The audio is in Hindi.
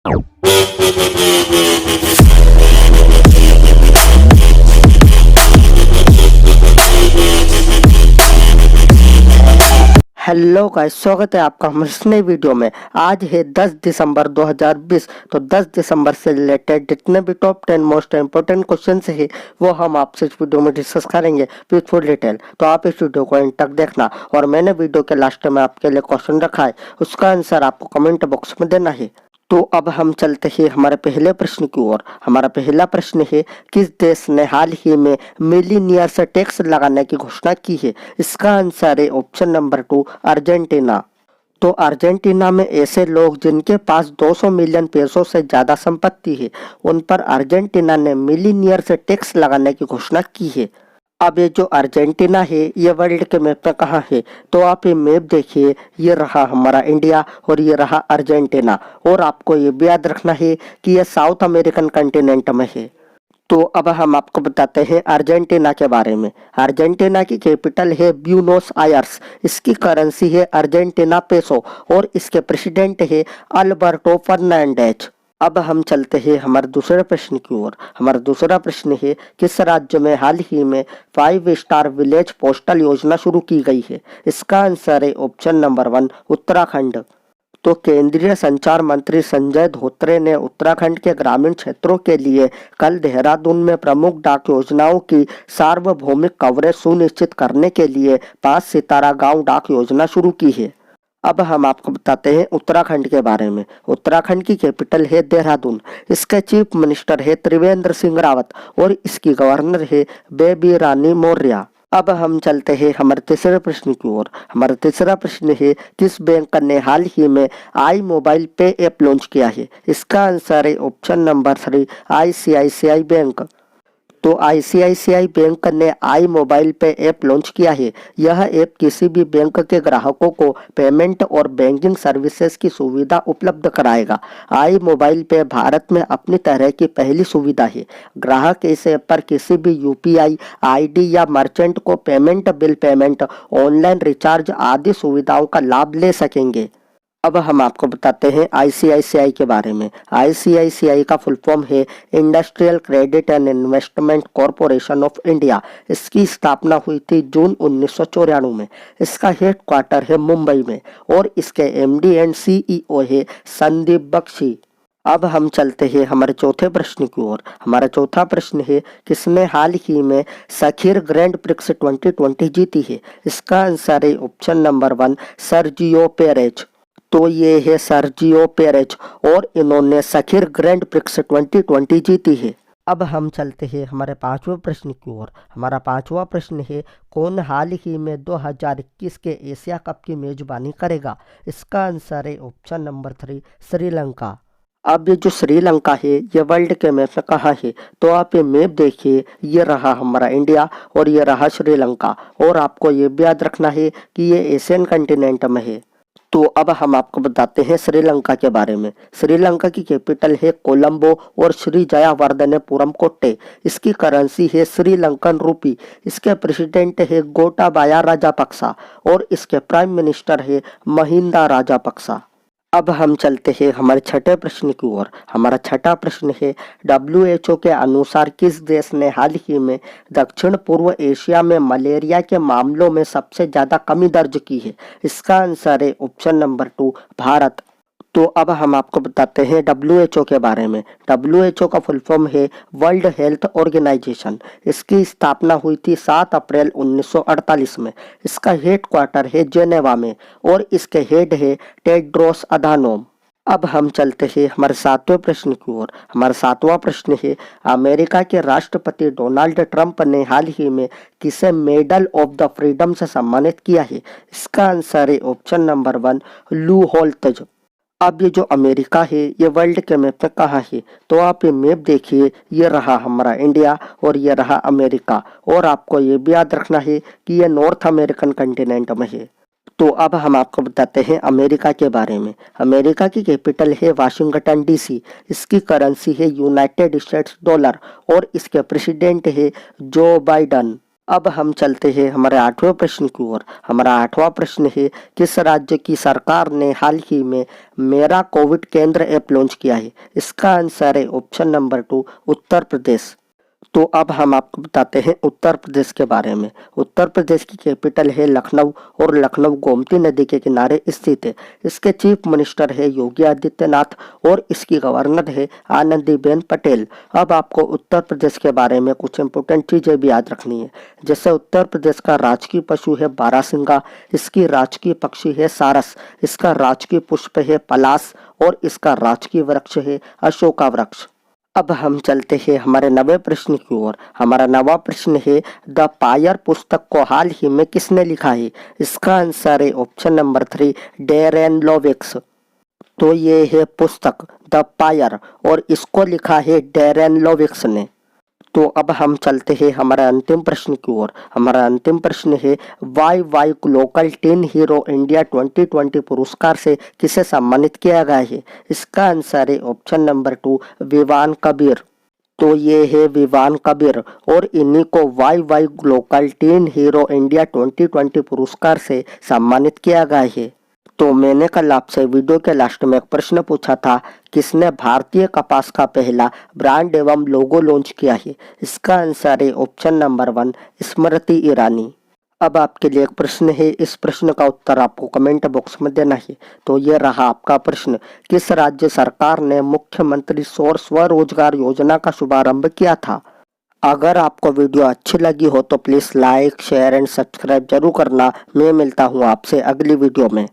हेलो गाइस, स्वागत है आपका हमारे इस नई वीडियो में। आज है 10 दिसंबर 2020। तो 10 दिसंबर से रिलेटेड जितने भी टॉप 10 मोस्ट इंपोर्टेंट क्वेश्चन है वो हम आपसे इस वीडियो में डिस्कस करेंगे विद फुल डिटेल। तो आप इस वीडियो को एंड तक देखना। और मैंने वीडियो के लास्ट में आपके लिए क्वेश्चन रखा है, उसका आंसर आपको कमेंट बॉक्स में देना है। तो अब हम चलते हैं हमारे पहले प्रश्न की ओर। हमारा पहला प्रश्न है, किस देश ने हाल ही में मिलीनियर से टैक्स लगाने की घोषणा की है? इसका आंसर है ऑप्शन नंबर 2, अर्जेंटीना। तो अर्जेंटीना में ऐसे लोग जिनके पास 200 मिलियन पैसों से ज्यादा संपत्ति है, उन पर अर्जेंटीना ने मिलीनियर से टैक्स लगाने की घोषणा की है। अब ये जो अर्जेंटीना है ये वर्ल्ड के मैप में कहाँ है? तो आप ये मैप देखिए, ये रहा हमारा इंडिया और ये रहा अर्जेंटीना। और आपको ये भी याद रखना है कि ये साउथ अमेरिकन कंटिनेंट में है। तो अब हम आपको बताते हैं अर्जेंटीना के बारे में। अर्जेंटीना की कैपिटल है ब्यूनोस आयर्स। इसकी करेंसी है अर्जेंटीना पेसो और इसके प्रेसिडेंट है अल्बर्टो फर्नांडेज। अब हम चलते हैं हमारे दूसरे प्रश्न की ओर। हमारा दूसरा प्रश्न है, किस राज्य में हाल ही में 5 स्टार विलेज पोस्टल योजना शुरू की गई है? इसका आंसर है ऑप्शन नंबर 1, उत्तराखंड। तो केंद्रीय संचार मंत्री संजय धोत्रे ने उत्तराखंड के ग्रामीण क्षेत्रों के लिए कल देहरादून में प्रमुख डाक योजनाओं की सार्वभौमिक कवरेज सुनिश्चित करने के लिए 5 सितारा गांव डाक योजना शुरू की है। अब हम आपको बताते हैं उत्तराखंड के बारे में। उत्तराखंड की कैपिटल है देहरादून। इसके चीफ मिनिस्टर है त्रिवेंद्र सिंह रावत और इसकी गवर्नर है बेबी रानी मौर्य। अब हम चलते हैं हमारे तीसरे प्रश्न की ओर। हमारा तीसरा प्रश्न है, किस बैंक ने हाल ही में आई मोबाइल पे ऐप लॉन्च किया है? इसका आंसर है ऑप्शन नंबर 3, आईसीआईसीआई बैंक। तो आईसीआईसीआई बैंक ने आई मोबाइल पे ऐप लॉन्च किया है। यह ऐप किसी भी बैंक के ग्राहकों को पेमेंट और बैंकिंग सर्विसेज की सुविधा उपलब्ध कराएगा। आई मोबाइल पे भारत में अपनी तरह की पहली सुविधा है। ग्राहक इस ऐप पर किसी भी यूपीआई आईडी या मर्चेंट को payment, bill payment, online recharge आदि सुविधाओं का लाभ ले सकेंगे। अब हम आपको बताते हैं आईसीआईसीआई के बारे में। आईसीआईसीआई का फुल फॉर्म है industrial credit and investment corporation of India. इसकी स्थापना हुई थी जून 1994 में। इसका हेड क्वार्टर है मुंबई में और इसके एमडी एंड सीईओ है संदीप बख्शी। अब हम चलते हैं हमारे चौथे प्रश्न की ओर। हमारा चौथा प्रश्न है, किसने हाल ही में सखीर ग्रैंड प्रिक्स 2020 जीती है? इसका आंसर है ऑप्शन नंबर 1, सर्जियो पेरेज। तो ये है सर्जियो पेरेज और इन्होंने सखीर ग्रैंड प्रिक्स 2020 जीती है। अब हम चलते हैं हमारे पांचवें प्रश्न की ओर। हमारा पांचवा प्रश्न है, कौन हाल ही में 2021 के एशिया कप की मेजबानी करेगा? इसका आंसर है ऑप्शन नंबर 3, श्रीलंका। अब ये जो श्रीलंका है ये वर्ल्ड के मैप में कहाँ है? तो आप ये मैप देखिए, ये रहा हमारा इंडिया और ये रहा श्रीलंका। और आपको ये भी याद रखना है कि ये एशियन कंटिनेंट में है। तो अब हम आपको बताते हैं श्रीलंका के बारे में। श्रीलंका की कैपिटल है कोलंबो और श्री जयावर्धनेपुरम कोट्टे। इसकी करेंसी है श्रीलंकन रूपी। इसके प्रेसिडेंट है गोटाबाया राजापक्सा और इसके प्राइम मिनिस्टर है महिंदा राजापक्सा। अब हम चलते हैं हमारे छठे प्रश्न की ओर। हमारा छठा प्रश्न है, WHO के अनुसार किस देश ने हाल ही में दक्षिण पूर्व एशिया में मलेरिया के मामलों में सबसे ज्यादा कमी दर्ज की है? इसका आंसर है ऑप्शन नंबर 2, भारत। तो अब हम आपको बताते हैं WHO के बारे में। WHO का फुल फॉर्म है वर्ल्ड हेल्थ ऑर्गेनाइजेशन। इसकी स्थापना हुई थी 7 अप्रैल 1948 में। इसका हेड क्वार्टर है जेनेवा में और इसके हेड है टेड्रोस अधानोम। अब हम चलते हैं हमारे सातवें प्रश्न की ओर। हमारा सातवां प्रश्न है, अमेरिका के राष्ट्रपति डोनाल्ड ट्रंप ने हाल ही में किसे मेडल ऑफ द फ्रीडम से सम्मानित किया है? इसका आंसर है ऑप्शन नंबर 1, लू होल्तज। अब ये जो अमेरिका है ये वर्ल्ड के मैप में कहाँ है? तो आप ये मैप देखिए, ये रहा हमारा इंडिया और ये रहा अमेरिका। और आपको ये भी याद रखना है कि ये नॉर्थ अमेरिकन कंटिनेंट में है। तो अब हम आपको बताते हैं अमेरिका के बारे में। अमेरिका की कैपिटल है वाशिंगटन डीसी। इसकी करेंसी है यूनाइटेड स्टेट्स डॉलर और इसके प्रेसिडेंट है जो बाइडन। अब हम चलते हैं हमारे 8वें प्रश्न की ओर। हमारा 8वां प्रश्न है, किस राज्य की सरकार ने हाल ही में मेरा कोविड केंद्र ऐप लॉन्च किया है? इसका आंसर है ऑप्शन नंबर 2, उत्तर प्रदेश। तो अब हम आपको बताते हैं उत्तर प्रदेश के बारे में। उत्तर प्रदेश की कैपिटल है लखनऊ और लखनऊ गोमती नदी के किनारे स्थित है। इसके चीफ मिनिस्टर है योगी आदित्यनाथ और इसकी गवर्नर है आनंदीबेन पटेल। अब आपको उत्तर प्रदेश के बारे में कुछ इंपॉर्टेंट चीजें भी याद रखनी है। जैसे उत्तर प्रदेश का राजकीय पशु है बारहसिंगा, इसकी राजकीय पक्षी है सारस, इसका राजकीय पुष्प है पलाश और इसका राजकीय वृक्ष है अशोका वृक्ष। अब हम चलते हैं हमारे 9वें प्रश्न की ओर। हमारा 9वां प्रश्न है, द पायर पुस्तक को हाल ही में किसने लिखा है? इसका आंसर है ऑप्शन नंबर 3, डेरेन लोविक्स। तो ये है पुस्तक द पायर और इसको लिखा है डेरेन लोविक्स ने। तो अब हम चलते हैं हमारा अंतिम प्रश्न की ओर। हमारा अंतिम प्रश्न है, Y local teen hero India 2020 पुरस्कार से किसे सम्मानित किया गया है? इसका आंसर है ऑप्शन नंबर 2, विवान कबीर। तो ये है विवान कबीर और इन्हीं को Y local teen hero India 2020 पुरस्कार से सम्मानित किया गया है। तो मैंने कल आपसे वीडियो के लास्ट में एक प्रश्न पूछा था, किसने भारतीय कपास का पहला ब्रांड एवं लोगो लॉन्च किया है? इसका आंसर है ऑप्शन नंबर 1, स्मृति ईरानी। अब आपके लिए एक प्रश्न है, इस प्रश्न का उत्तर आपको कमेंट बॉक्स में देना है। तो ये रहा आपका प्रश्न, किस राज्य सरकार ने मुख्यमंत्री सौर स्वरोजगार योजना का शुभारंभ किया था? अगर आपको वीडियो अच्छी लगी हो तो please like share and subscribe जरूर करना। मैं मिलता हूँ आपसे अगली वीडियो में।